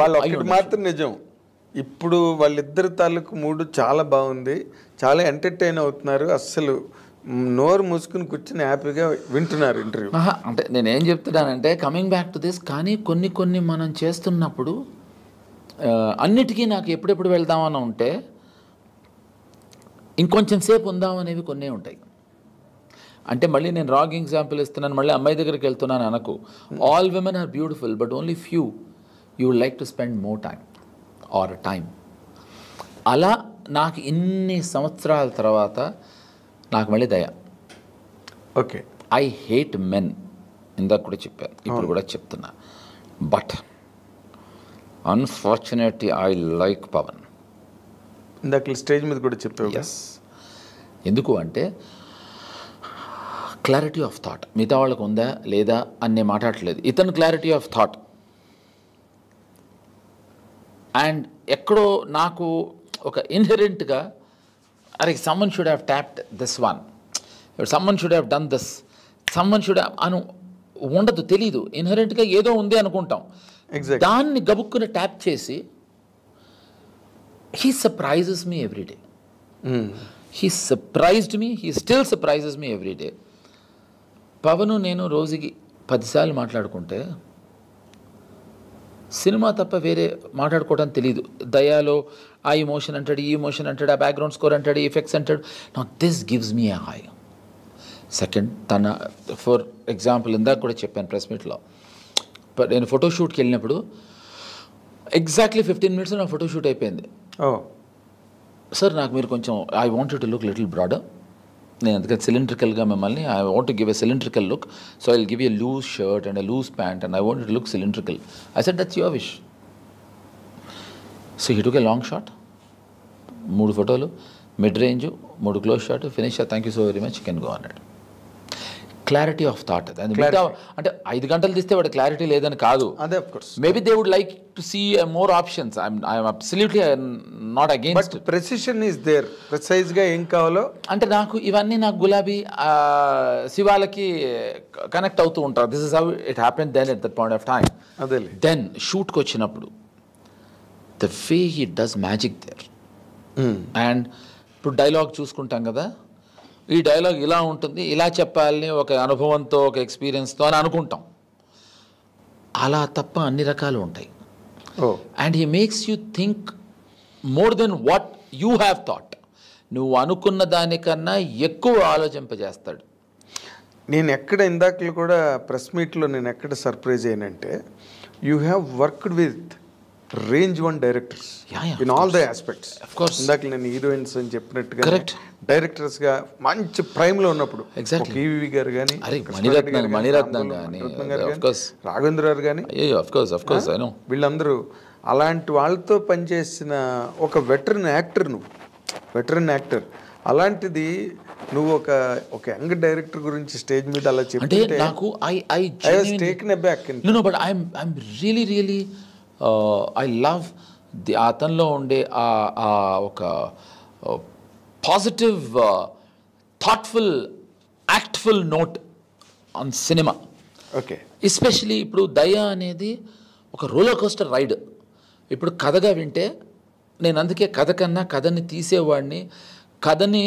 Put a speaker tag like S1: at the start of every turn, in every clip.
S1: వాళ్ళు ఒక్కటి మాత్రం నిజం, ఇప్పుడు వాళ్ళిద్దరి తాలూకు మూడు చాలా బాగుంది, చాలా ఎంటర్టైన్ అవుతున్నారు, అస్సలు నోరు మూసుకుని కూర్చుని హ్యాపీగా వింటున్నారు ఇంటర్వ్యూ.
S2: అంటే నేనేం చెప్తున్నానంటే కమింగ్ బ్యాక్ టు దిస్, కానీ కొన్ని మనం చేస్తున్నప్పుడు అన్నిటికీ నాకు ఎప్పుడెప్పుడు వెళ్దామని ఉంటే ఇంకొంచెం సేపు ఉందామనేవి కొన్ని ఉంటాయి. అంటే మళ్ళీ నేను రాంగ్ ఎగ్జాంపుల్ ఇస్తున్నాను, మళ్ళీ అమ్మాయి దగ్గరికి వెళ్తున్నాను అనకు. All women are beautiful but only few you would like to spend more time or time. అలా నాకు ఇన్ని సంవత్సరాల తర్వాత నాకు మళ్ళీ దయ.
S1: ఓకే,
S2: ఐ హేట్ మెన్, ఇందాక కూడా చెప్పాను, ఇప్పుడు కూడా చెప్తున్నా. But unfortunately I like Pawan.
S1: ఇందాక స్టేజ్ మీద కూడా చెప్పావు.
S2: ఎస్, ఎందుకు అంటే క్లారిటీ ఆఫ్ థాట్. మిగతా వాళ్ళకు ఉందా లేదా అని మాట్లాడట్లేదు, ఇతను క్లారిటీ ఆఫ్ థాట్. అండ్ ఎక్కడో నాకు ఒక ఇన్హెరెంట్గా అరే someone should have tapped this one, someone should have done this, someone should have అను ఉండదు, తెలీదు. ఇన్హెరెంట్గా ఏదో ఉంది అనుకుంటాం, దాన్ని గబుక్కుని ట్యాప్ చేసి he surprises me every day. He surprised me, he still surprises me every day. Pawan నేను రోజుకి 10 సార్లు మాట్లాడుకుంటే సినిమా తప్ప వేరే మాట్లాడుకోవడం తెలీదు. దయాలో ఆ ఇమోషన్ అంటాడు, ఈ ఇమోషన్ అంటాడు, ఆ బ్యాక్గ్రౌండ్ స్కోర్ అంటాడు, ఎఫెక్ట్స్ అంటాడు. నా this gives me a high. Second, తన ఫర్ ఎగ్జాంపుల్ ఇందాక కూడా చెప్పాను ప్రెస్ మీట్లో, నేను ఫోటోషూట్కి వెళ్ళినప్పుడు ఎగ్జాక్ట్లీ 15 minutes నా ఫోటోషూట్ అయిపోయింది. సార్ నాకు మీరు కొంచెం I wanted to look little broader, నేను అందుకని సిలిండ్రికల్గా మిమ్మల్ని I want to give a cylindrical look, so I will give a loose shirt and a loose pant and I want to look cylindrical. I said that's your wish. So he took a long shot, 3 ఫోటోలు, mid range, 3 close shot, finish, thank you so very much, can go అన్నాడు. Clarity of thought. అంటే 5 గంటలు తీస్తే వాడు clarity లేదని కాదు, maybe they would like to see more options. I'm absolutely not against.
S1: Precision is there, precise గా ఏం కావాలో.
S2: అంటే నాకు ఇవన్నీ నాకు గులాబీ శివాలకి కనెక్ట్ అవుతూ ఉంటారు. This is how it happen then at that point of time. Then షూట్కి వచ్చినప్పుడు the way he does magic there. And ఇప్పుడు డైలాగ్ చూసుకుంటాం కదా, ఈ డైలాగ్ ఇలా ఉంటుంది, ఇలా చెప్పాలని ఒక అనుభవంతో ఒక ఎక్స్పీరియన్స్తో అని అనుకుంటాం. అలా తప్ప అన్ని రకాలు ఉంటాయి. And he makes you think more than what you have thought. నువ్వు అనుకున్న దానికన్నా ఎక్కువ ఆలోచింపజేస్తాడు.
S1: నేను ఎక్కడ ఇందాకలు కూడా ప్రెస్ మీట్లో నేను ఎక్కడ సర్ప్రైజ్ అయినంటే, you have worked with range 1 directors in all the aspects. ఇందాక నేను హీరోయిన్స్ అని చెప్పినట్టుగా డైరెక్టర్స్ గా మంచి ప్రైమ్ లో ఉన్నప్పుడు కేవీ గారు కానీ,
S2: మణిరత్నం కానీ,
S1: రాఘవేంద్ర గారు కానీ, వీళ్ళందరూ అలాంటి వాళ్ళతో పనిచేసిన ఒక వెటరన్ యాక్టర్. నువ్వు వెటరన్ యాక్టర్, అలాంటిది నువ్వు ఒక యంగ్ డైరెక్టర్ గురించి స్టేజ్ మీద అలా చెప్తే
S2: నాకు but I'm really I love అతనిలో ఉండే ఒక positive thoughtful actful note on cinema.
S1: Okay,
S2: especially ఇప్పుడు దయ అనేది ఒక రోలర్ కోస్టర్ రైడ్. ఇప్పుడు కథగా వింటే నేను అందుకే కథ కన్నా కథని తీసేవాడిని, కథని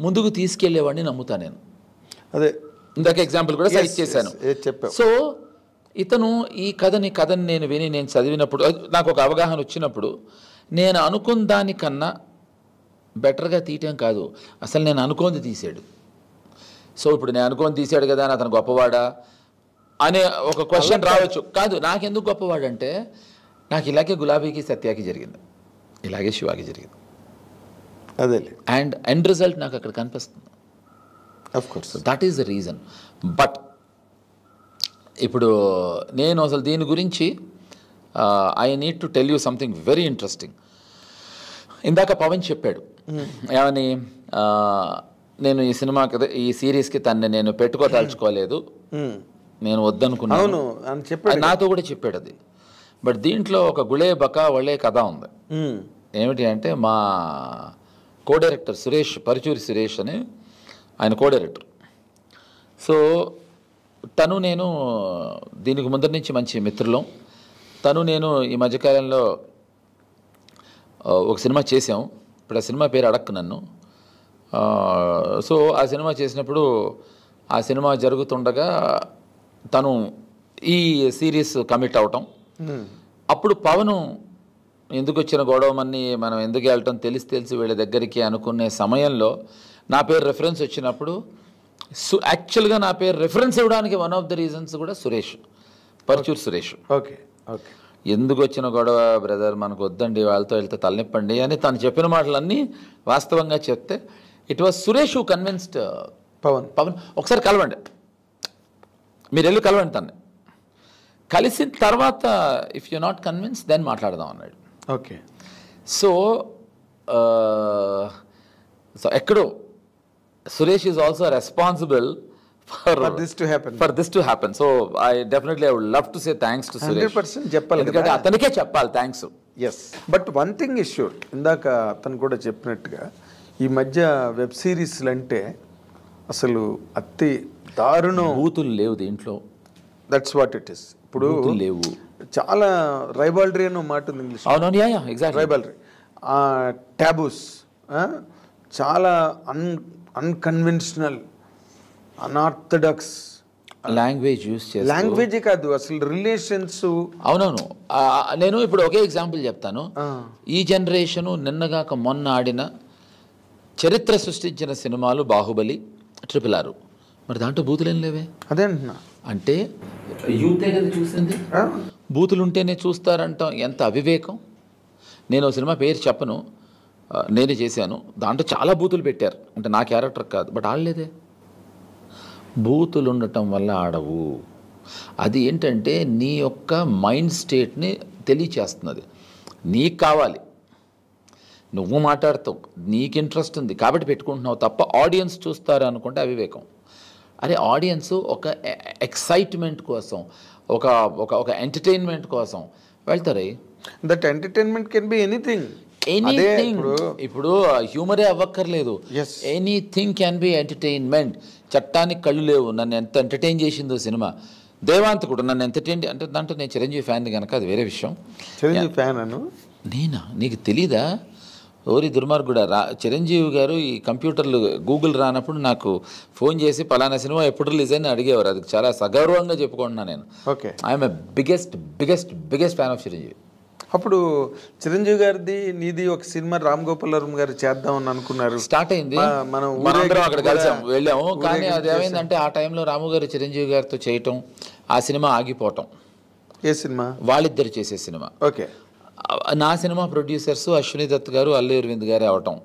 S2: ముందుకు తీసుకెళ్లేవాడిని నమ్ముతా నేను.
S1: అదే
S2: ఇందాక ఎగ్జాంపుల్ కూడా సైజ్ చేశాను. సో ఇతను ఈ కథని నేను విని నేను చదివినప్పుడు నాకు ఒక అవగాహన వచ్చినప్పుడు నేను అనుకున్న దానికన్నా బెటర్గా తీయటం కాదు, అసలు నేను అనుకోంది తీసాడు. సో ఇప్పుడు నేను అనుకోని తీసాడు కదా అని అతను గొప్పవాడా అనే ఒక క్వశ్చన్ రావచ్చు. కాదు, నాకెందుకు గొప్పవాడంటే నాకు ఇలాగే గులాబీకి సత్యాకి జరిగింది, ఇలాగే శివాకి జరిగింది.
S1: అదే
S2: అండ్ ఎండ్ రిజల్ట్ నాకు అక్కడ కనిపిస్తుంది. That is the reason. But ఇప్పుడు నేను అసలు దీని గురించి I need to tell you something very interesting. ఇందాక పవన్ చెప్పాడు ఏమని, నేను ఈ సినిమాకి ఈ సిరీస్కి నేను పెట్టుకోదలుచుకోలేదు, నేను వద్దనుకున్నాను నాతో కూడా చెప్పాడు అది. బట్ దీంట్లో ఒక గుళే బకా వళ్ళే కథ ఉంది. ఏమిటి అంటే మా కో డైరెక్టర్ సురేష్, పరుచూరి సురేష్ అని ఆయన కో డైరెక్టర్. సో తను నేను దీనికి ముందర నుంచి మంచి మిత్రులం. తను నేను ఈ మధ్యకాలంలో ఒక సినిమా చేసాం. ఇప్పుడు ఆ సినిమా పేరు అడక్కు నన్ను. సో ఆ సినిమా చేసినప్పుడు ఆ సినిమా జరుగుతుండగా తను ఈ సిరీస్ కమిట్ అవటం. అప్పుడు పవను ఎందుకు వచ్చిన గొడవమని మనం ఎందుకు వెళ్ళటం తెలిసి వీళ్ళ దగ్గరికి అనుకునే సమయంలో నా పేరు రెఫరెన్స్ వచ్చినప్పుడు యాక్చువల్గా నా పేరు రెఫరెన్స్ ఇవ్వడానికి వన్ ఆఫ్ ద రీజన్స్ కూడా సురేష్, పర్చూర్ సురేష్.
S1: ఓకే ఓకే
S2: ఎందుకు వచ్చిన గొడవ బ్రదర్, మనకు వద్దండి, వాళ్ళతో వెళ్తే తలనిప్పండి అని తను చెప్పిన మాటలన్నీ వాస్తవంగా చెప్తే it was Suresh who convinced Pawan ఒకసారి కలవండి, మీరు వెళ్ళి కలవండి తన్ని. కలిసిన తర్వాత if you not convince then మాట్లాడదాం అన్నాడు.
S1: ఓకే.
S2: సో ఎక్కడో Suresh is also responsible for this to happen. So I would love to say thanks to Suresh.
S1: 100% చెప్పాలి
S2: ఎందుకంటే అతనికే చెప్పాలి thanks.
S1: Yes, but one thing is sure, ఇందాక అతను కూడా చెప్పినట్టుగా ఈ మధ్య వెబ్ సిరీస్లు అంటే అసలు అతి దారుణం.
S2: బూతులు లేవు దీంట్లో.
S1: That's what it is. ఇప్పుడు
S2: లేవు,
S1: చాలా రైబాల్డరీ అని మాట ఉంది ఇంగ్లీష్.
S2: అవును, ఎగ్జాక్ట్లీ
S1: రైబాల్డరీ, టాబూస్, చాలా అన్కన్వెన్షనల్, అన్ఆర్థడాక్స్
S2: లాంగ్వేజ్ యూస్ చేస్తారు.
S1: లాంగ్వేజే కాదు అసలు రిలేషన్స్.
S2: అవునవును. నేను ఇప్పుడు ఒకే ఎగ్జాంపుల్ చెప్తాను. ఈ జనరేషను నిన్నగాక మొన్న ఆడిన చరిత్ర సృష్టించిన సినిమాలు బాహుబలి, RRR. మరి దాంట్లో బూతులేం లేవే.
S1: అదే అంటున్నా.
S2: అంటే యూతే కదా చూసింది, బూతులు ఉంటేనే చూస్తారంటాం. ఎంత అవివేకం. నేను సినిమా పేరు చెప్పను, నేనే చేశాను. దాంట్లో చాలా బూతులు పెట్టారు, అంటే నా క్యారెక్టర్ కాదు, బట్ ఆడలేదే. బూతులు ఉండటం వల్ల ఆడవు. అది ఏంటంటే నీ యొక్క మైండ్ స్టేట్ని తెలియచేస్తున్నది. నీకు కావాలి, నువ్వు మాట్లాడుతావు, నీకు ఇంట్రెస్ట్ ఉంది కాబట్టి పెట్టుకుంటున్నావు తప్ప ఆడియన్స్ చూస్తారు అనుకుంటే అవివేకం. అరే ఆడియన్స్ ఒక ఎక్సైట్మెంట్ కోసం, ఒక ఒక ఎంటర్టైన్మెంట్ కోసం వెళ్తారు.
S1: That entertainment can be anything.
S2: ఇప్పుడు హ్యూమరే అవ్వక్కర్లేదు, ఎనీథింగ్ క్యాన్ బి ఎంటర్టైన్మెంట్. చట్టానికి కళ్ళు లేవు. నన్ను ఎంత ఎంటర్టైన్ చేసిందో సినిమా. దేవాంత్ కూడా నన్ను ఎంటర్టైన్, అంటే దాంట్లో నేను చిరంజీవి ఫ్యాన్ కనుక అది వేరే విషయం.
S1: చిరంజీవి ఫ్యాన్ అను
S2: నేనా, నీకు తెలీదా? ఓరి దుర్మార్గుడా. చిరంజీవి గారు ఈ కంప్యూటర్లు గూగుల్ రానప్పుడు నాకు ఫోన్ చేసి పలానా సినిమా ఎప్పుడు రిలీజ్ అని అడిగేవారు. అది చాలా సగౌరవంగా చెప్పుకుంటున్నాను నేను.
S1: Okay,
S2: I'm biggest fan of Chiranjeevi.
S1: అప్పుడు చిరంజీవి గారిది నీది ఒక సినిమా రామ్ గోపాల్ వర్మ గారు చేద్దామని అనుకున్నారు.
S2: స్టార్ట్ అయింది, మనందరం అక్కడ కలిసాము, వెళ్ళాము. కానీ అది ఏమైందంటే ఆ టైంలో రాము గారు చిరంజీవి గారితో చేయటం, ఆ సినిమా ఆగిపోవటం.
S1: ఏ సినిమా?
S2: వాళ్ళిద్దరు చేసే సినిమా.
S1: ఓకే.
S2: నా సినిమా ప్రొడ్యూసర్స్ అశ్విని దత్ గారు, అల్లు అరవింద్ గారే అవటం.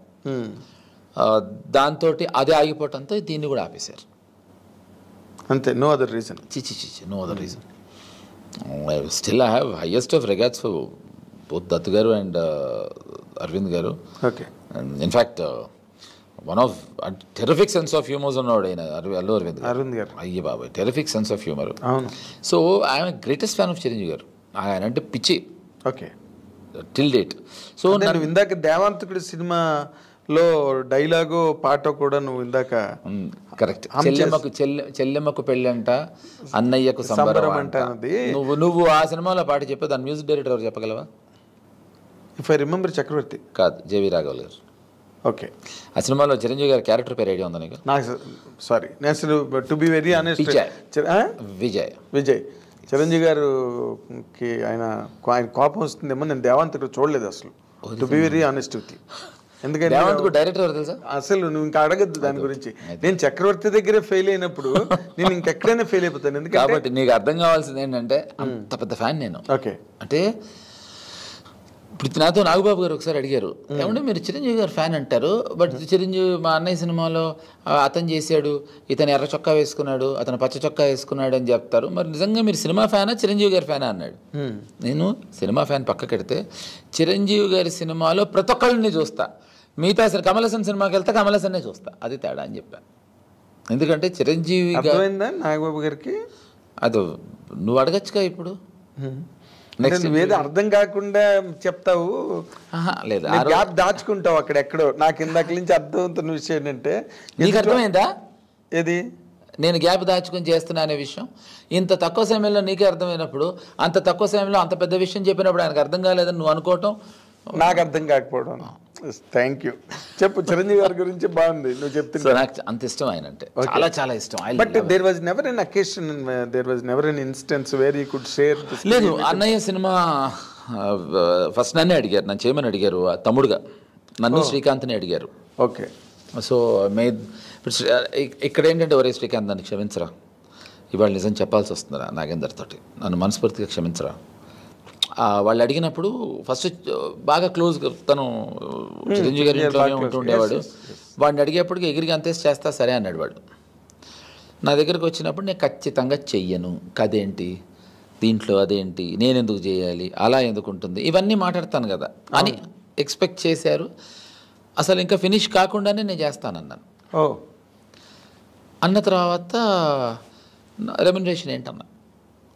S2: దాంతో అదే ఆగిపోవటంతో దీన్ని కూడా ఆపేశారు.
S1: అంతే, no other reason.
S2: No other reason. Still I have highest of regards for both Dutt garu and Arvind garu.
S1: Okay.
S2: And in fact, one of a terrific sense of humor unnadu aina Allu Arvind garu. Ayye baba, terrific sense of humor.
S1: Avunu.
S2: So I am a greatest fan of Chiranjeevi garu. Ayana ante pichi.
S1: Okay.
S2: Till date. So
S1: nanu indaka Devantukudu cinema లో dialogue పాట కూడా నువ్వు ఇందాక
S2: correct. చెల్లెమ్మకు పెళ్ళంట, అన్నయ్యకు సంబరం అంట. నువ్వు ఆ సినిమాలో పాట చెప్పే దాని మ్యూజిక్ డైరెక్టర్ ఎవరు చెప్పగలవా?
S1: ఇఫ్ ఐ రిమెంబర్ చక్రవర్తి
S2: కాదు, జేవి రాఘవ్ గారు.
S1: ఓకే.
S2: ఆ సినిమాలో చిరంజీవి గారి క్యారెక్టర్ పేరు ఐడియా ఉందా నీకు?
S1: నాకు సారీ, నేను అసలు to be very honest, Vijay Chiranjeevi గారుకి ఆయన కోపం వస్తుందేమో. నేను దేవాంతకుడు చూడలేదు అసలు, to be very honest with you. ఎందుకంటే
S2: డైరెక్టర్ తెలుసా?
S1: అసలు నువ్వు ఇంకా అడగద్దు దాని గురించి. నేను చక్రవర్తి దగ్గరే ఫెయిల్ అయినప్పుడు నేను ఇంకెక్కడైనా ఫెయిల్ అయిపోతాను. ఎందుకంటే
S2: కాబట్టి నీకు అర్థం కావాల్సింది ఏంటంటే అంత పెద్ద ఫ్యాన్ నేను.
S1: ఓకే.
S2: అంటే ఇప్పుడు నాతో నాగబాబు గారు ఒకసారి అడిగారు, ఏమంటే మీరు చిరంజీవి గారు ఫ్యాన్ అంటారు, బట్ చిరంజీవి మా అన్నయ్య సినిమాలో అతను చేశాడు, ఇతను ఎర్ర చొక్కా వేసుకున్నాడు, అతను పచ్చ చొక్కా వేసుకున్నాడు అని చెప్తారు, మరి నిజంగా మీరు సినిమా ఫ్యానా చిరంజీవి గారి ఫ్యానా అన్నాడు. నేను సినిమా ఫ్యాన్ పక్కకెడితే చిరంజీవి గారి సినిమాలో ప్రతి ఒక్కళ్ళని చూస్తా, మిగతా అసలు కమల్ హాసన్ సినిమాకి వెళ్తే కమల్ హాసన్నే చూస్తా, అది తేడా అని చెప్పాను. ఎందుకంటే చిరంజీవి
S1: నాగబాబు గారికి
S2: అది నువ్వు అడగచ్చుగా ఇప్పుడు.
S1: నువ్వేదో అర్థం కాకుండా చెప్తావు,
S2: లేదు
S1: దాచుకుంటావు అక్కడెక్కడో. నాకు ఇందాక నుంచి అర్థమవుతున్న విషయం ఏంటంటే,
S2: నీకు అర్థమైందా?
S1: ఏది
S2: నేను గ్యాప్ దాచుకొని చేస్తున్నా అనే విషయం ఇంత తక్కువ సమయంలో నీకే అర్థమైనప్పుడు అంత తక్కువ సమయంలో అంత పెద్ద విషయం చెప్పినప్పుడు ఆయనకు అర్థం కాలేదని నువ్వు అనుకోవటం
S1: నాకు అర్థం కాకపోవడం. Thank you. చెప్పు చిరంజీవి గారి గురించి బాగుంది నువ్వు చెప్తున్నా.
S2: నాకు అంత ఇష్టం ఆయన అంటే చాలా చాలా ఇష్టం.
S1: But there was never an occasion, there was never an instance where you could share.
S2: లేదు, అన్నయ్య సినిమా ఫస్ట్ నన్నే అడిగారు, నన్ను చేయమని అడిగారు తమ్ముడుగా, నన్ను శ్రీకాంత్ని అడిగారు.
S1: ఓకే.
S2: సో ఇక్కడ ఏంటంటే ఒరే శ్రీకాంత్ నన్ను క్షమించరా, ఇవాళ నిజం చెప్పాల్సి వస్తుందిరా నాగేందర్ తోటి, నన్ను మనస్ఫూర్తిగా క్షమించరా. వాళ్ళు అడిగినప్పుడు ఫస్ట్ బాగా క్లోజ్, తను చిరంజీవి గారి ఇంట్లోనే ఉంటుండేవాడు. వాడిని అడిగేప్పటికి ఎగిరికి అంతేసి చేస్తా సరే అన్నాడు వాడు. నా దగ్గరికి వచ్చినప్పుడు నేను ఖచ్చితంగా చెయ్యను, కదేంటి దీంట్లో అదేంటి, నేను ఎందుకు చేయాలి, అలా ఎందుకు ఉంటుంది, ఇవన్నీ మాట్లాడతాను కదా అని ఎక్స్పెక్ట్ చేశారు. అసలు ఇంకా ఫినిష్ కాకుండానే నేను చేస్తానన్నాను. అన్న తర్వాత రెమ్యునరేషన్ ఏంటన్నా,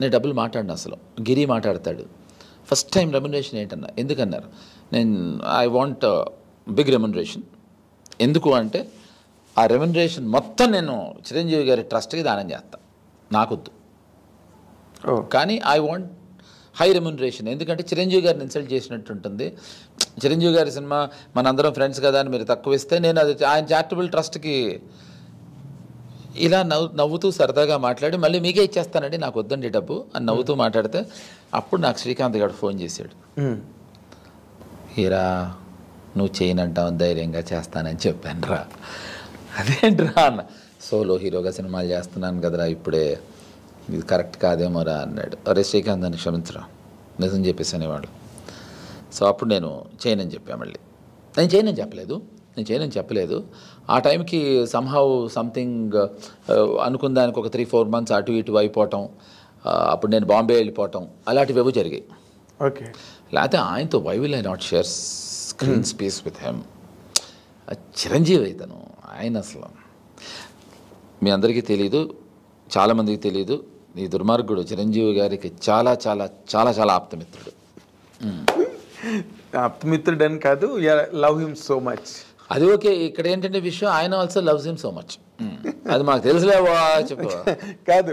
S2: నేను డబ్బులు మాట్లాడిన, అసలు గిరి మాట్లాడతాడు ఫస్ట్ టైం రెమ్యునరేషన్ ఏంటన్నా, ఎందుకన్నారు, నేను ఐ వాంట్ బిగ్ రెమ్యునరేషన్. ఎందుకు అంటే ఆ రెమ్యునరేషన్ మొత్తం నేను చిరంజీవి గారి ట్రస్ట్కి దానం చేస్తాను, నాకొద్దు, కానీ ఐ వాంట్ హై రెమ్యునరేషన్. ఎందుకంటే చిరంజీవి గారిని ఇన్సల్ట్ చేసినట్టు ఉంటుంది. చిరంజీవి గారి సినిమా మనందరం ఫ్రెండ్స్ కదా అని మీరు తక్కువ ఇస్తే నేను అది ఆయన చారిటబుల్ ట్రస్ట్కి ఇలా నవ్వుతూ సరదాగా మాట్లాడి మళ్ళీ మీకే ఇచ్చేస్తానండి, నాకు వద్దండి డబ్బు అని నవ్వుతూ మాట్లాడితే అప్పుడు నాకు శ్రీకాంత్ గారు ఫోన్ చేశాడు. హీరా నువ్వు చేయనంటావు, ధైర్యంగా చేస్తానని చెప్పాను రా. అదేంట్రా అన్న, సోలో హీరోగా సినిమాలు చేస్తున్నాను కదరా ఇప్పుడే, ఇది కరెక్ట్ కాదేమోరా అన్నాడు. అరే శ్రీకాంత్ అని క్షమించరా, నిజం చెప్పేసి అనేవాడు. సో అప్పుడు నేను చేయనని చెప్పాను. మళ్ళీ నేను చేయనని చెప్పలేదు. ఆ టైంకి సంహౌ సంథింగ్ అనుకున్న దానికి ఒక 3-4 months అటు ఇటు అయిపోవటం, అప్పుడు నేను బాంబే వెళ్ళిపోవటం, అలాంటివి జరిగాయి.
S1: ఓకే.
S2: లేకపోతే ఆయనతో why will I not share screen space with him. Chiranjeevi అయితను ఆయన అసలు మీ అందరికీ తెలీదు, చాలామందికి తెలీదు, ఈ దుర్మార్గుడు చిరంజీవి గారికి చాలా చాలా చాలా చాలా ఆప్తమిత్రుడు.
S1: ఆప్తమిత్రుడు అని కాదు, లవ్ హిమ్ సో మచ్.
S2: అది ఓకే. ఇక్కడ ఏంటంటే విషయం, ఆయన also loves him so much. అది మాకు తెలుసులే చెప్పు.
S1: కాదు